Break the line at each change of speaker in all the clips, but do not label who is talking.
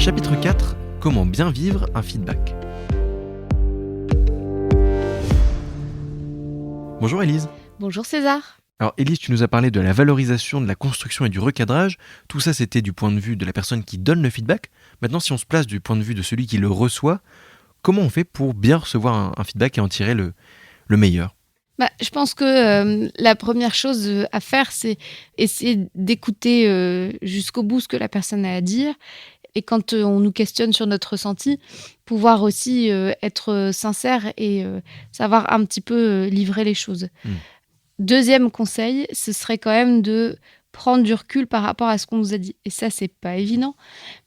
Chapitre 4. Comment bien vivre un feedback. Bonjour Élise.
Bonjour César.
Alors Élise, tu nous as parlé de la valorisation, de la construction et du recadrage. Tout ça, c'était du point de vue de la personne qui donne le feedback. Maintenant, si on se place du point de vue de celui qui le reçoit, comment on fait pour bien recevoir un feedback et en tirer le meilleur ?
Je pense que la première chose à faire, c'est essayer d'écouter jusqu'au bout ce que la personne a à dire. Et quand on nous questionne sur notre ressenti, pouvoir aussi être sincère et savoir un petit peu livrer les choses. Deuxième conseil, ce serait quand même de prendre du recul par rapport à ce qu'on nous a dit. Et ça, c'est pas évident.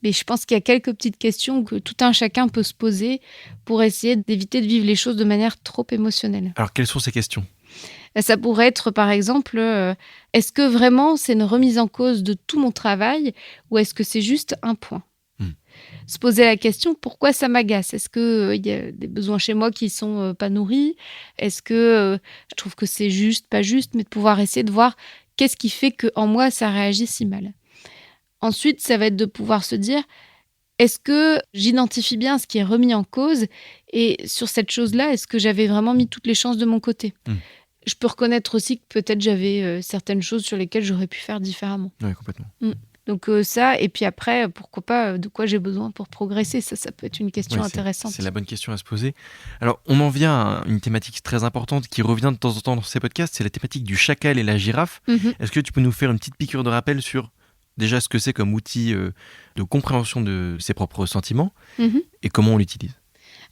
Mais je pense qu'il y a quelques petites questions que tout un chacun peut se poser pour essayer d'éviter de vivre les choses de manière trop émotionnelle.
Alors, quelles sont ces questions ?
Ça pourrait être, par exemple, est-ce que vraiment c'est une remise en cause de tout mon travail ou est-ce que c'est juste un point ? Se poser la question, pourquoi ça m'agace ? Est-ce qu'il y a des besoins chez moi qui sont pas nourris ? Est-ce que je trouve que c'est juste, pas juste ? Mais de pouvoir essayer de voir qu'est-ce qui fait qu'en moi, ça réagit si mal. Ensuite, ça va être de pouvoir se dire, est-ce que j'identifie bien ce qui est remis en cause ? Et sur cette chose-là, est-ce que j'avais vraiment mis toutes les chances de mon côté ? Je peux reconnaître aussi que peut-être j'avais certaines choses sur lesquelles j'aurais pu faire différemment.
Oui, complètement.
Donc ça, et puis après, pourquoi pas, de quoi j'ai besoin pour progresser ? Ça peut être une question intéressante.
C'est la bonne question à se poser. Alors, on en vient à une thématique très importante qui revient de temps en temps dans ces podcasts, c'est la thématique du chacal et la girafe. Est-ce que tu peux nous faire une petite piqûre de rappel sur déjà ce que c'est comme outil de compréhension de ses propres sentiments et comment on l'utilise ?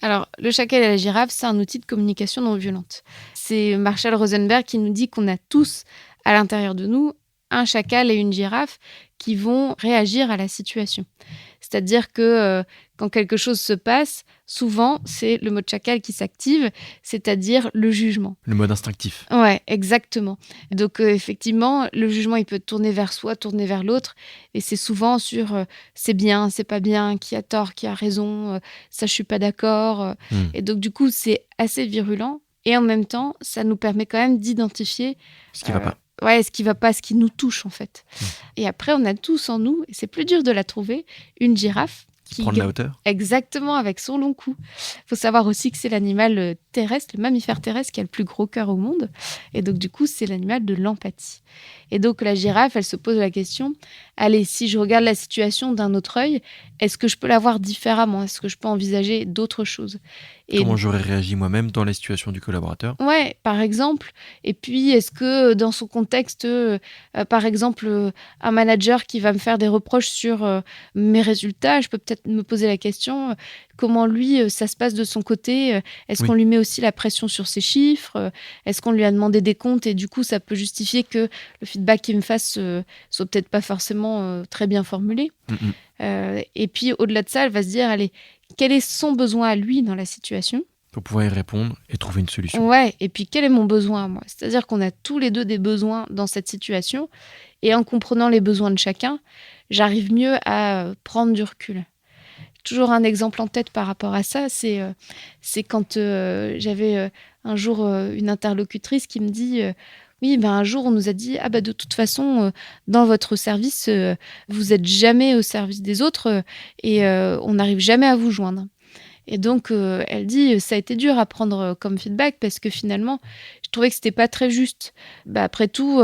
Alors, le chacal et la girafe, c'est un outil de communication non violente. C'est Marshall Rosenberg qui nous dit qu'on a tous, à l'intérieur de nous, un chacal et une girafe qui vont réagir à la situation. C'est-à-dire que quand quelque chose se passe, souvent, c'est le mode chacal qui s'active, c'est-à-dire le jugement.
Le mode instinctif.
Ouais, exactement. Donc, effectivement, le jugement, il peut tourner vers soi, tourner vers l'autre. Et c'est souvent sur c'est bien, c'est pas bien, qui a tort, qui a raison, ça, je suis pas d'accord. Et donc, du coup, c'est assez virulent. Et en même temps, ça nous permet quand même d'identifier
ce qui va pas.
Ouais, ce qui va pas, ce qui nous touche en fait. Et après, on a tous en nous, et c'est plus dur de la trouver, une girafe
qui prend de la hauteur.
Exactement, avec son long cou. Il faut savoir aussi que c'est l'animal terrestre, le mammifère terrestre qui a le plus gros cœur au monde. Et donc, du coup, c'est l'animal de l'empathie. Et donc, la girafe, elle se pose la question, allez, si je regarde la situation d'un autre œil, est-ce que je peux la voir différemment ? Est-ce que je peux envisager d'autres choses ?
Comment j'aurais réagi moi-même dans la situation du collaborateur ?
Ouais, par exemple. Et puis, est-ce que dans son contexte, par exemple, un manager qui va me faire des reproches sur mes résultats, je peux peut-être me poser la question, comment lui, ça se passe de son côté ? Est-ce qu'on lui met aussi la pression sur ses chiffres ? Est-ce qu'on lui a demandé des comptes et du coup, ça peut justifier que le feedback qu'il me fasse soit peut-être pas forcément très bien formulé ? Et puis, au-delà de ça, elle va se dire, allez, quel est son besoin à lui dans la situation ?
Pour pouvoir y répondre et trouver une solution.
Ouais, et puis quel est mon besoin à moi ? C'est-à-dire qu'on a tous les deux des besoins dans cette situation, et en comprenant les besoins de chacun, j'arrive mieux à prendre du recul. Toujours un exemple en tête par rapport à ça, c'est quand j'avais un jour une interlocutrice qui me dit... Oui, un jour, on nous a dit « de toute façon, dans votre service, vous n'êtes jamais au service des autres et on n'arrive jamais à vous joindre. » Et donc, elle dit « Ça a été dur à prendre comme feedback parce que finalement, je trouvais que ce n'était pas très juste. Après tout,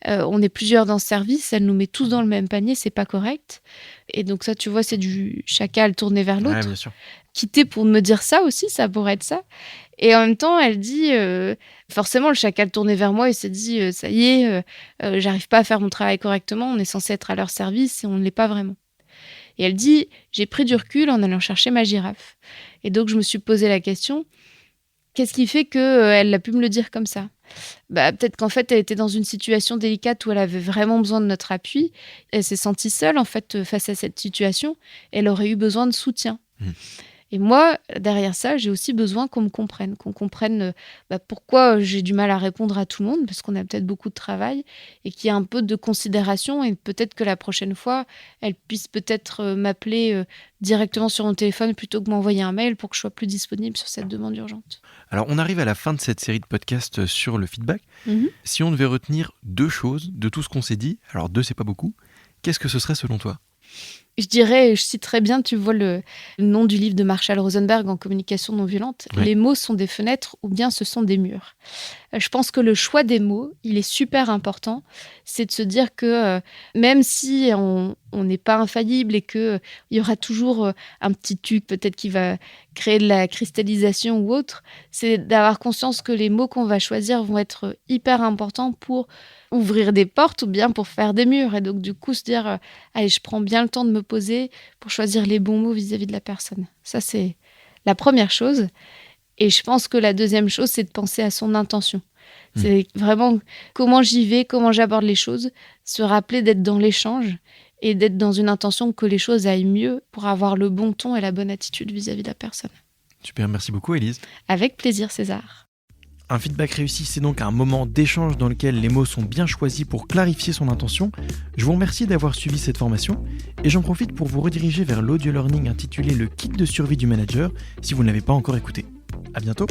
on est plusieurs dans ce service, elle nous met tous dans le même panier, c'est pas correct. » Et donc ça, tu vois, c'est du chacal tourné vers l'autre.
Ouais, bien sûr.
Quitter pour me dire ça aussi, ça pourrait être ça. Et en même temps, elle dit, forcément, le chacal tourné vers moi, il s'est dit, ça y est, j'arrive pas à faire mon travail correctement, on est censé être à leur service et on ne l'est pas vraiment. Et elle dit, j'ai pris du recul en allant chercher ma girafe. Et donc, je me suis posé la question, qu'est-ce qui fait qu'elle a pu me le dire comme ça ? Peut-être qu'en fait, elle était dans une situation délicate où elle avait vraiment besoin de notre appui. Elle s'est sentie seule, en fait, face à cette situation. Elle aurait eu besoin de soutien. Et moi, derrière ça, j'ai aussi besoin qu'on comprenne pourquoi j'ai du mal à répondre à tout le monde, parce qu'on a peut-être beaucoup de travail, et qu'il y a un peu de considération, et peut-être que la prochaine fois, elle puisse peut-être m'appeler directement sur mon téléphone plutôt que m'envoyer un mail pour que je sois plus disponible sur cette demande urgente.
Alors, on arrive à la fin de cette série de podcasts sur le feedback. Si on devait retenir 2 choses de tout ce qu'on s'est dit, alors 2, c'est pas beaucoup, qu'est-ce que ce serait selon toi ?
Je dirais, je citerais bien, tu vois le nom du livre de Marshall Rosenberg en communication non violente.
Ouais.
Les mots sont des fenêtres ou bien ce sont des murs. Je pense que le choix des mots, il est super important. C'est de se dire que même si on n'est pas infaillible et qu'il y aura toujours un petit truc peut-être qui va créer de la cristallisation ou autre, c'est d'avoir conscience que les mots qu'on va choisir vont être hyper importants pour ouvrir des portes ou bien pour faire des murs. Et donc du coup se dire, allez, je prends bien le temps de me poser pour choisir les bons mots vis-à-vis de la personne. Ça, c'est la première chose. Et je pense que la deuxième chose, c'est de penser à son intention. C'est vraiment comment j'y vais, comment j'aborde les choses, se rappeler d'être dans l'échange et d'être dans une intention que les choses aillent mieux pour avoir le bon ton et la bonne attitude vis-à-vis de la personne.
Super, merci beaucoup Élise.
Avec plaisir, César.
Un feedback réussi, c'est donc un moment d'échange dans lequel les mots sont bien choisis pour clarifier son intention. Je vous remercie d'avoir suivi cette formation et j'en profite pour vous rediriger vers l'audio learning intitulé Le kit de survie du manager si vous ne l'avez pas encore écouté. À bientôt.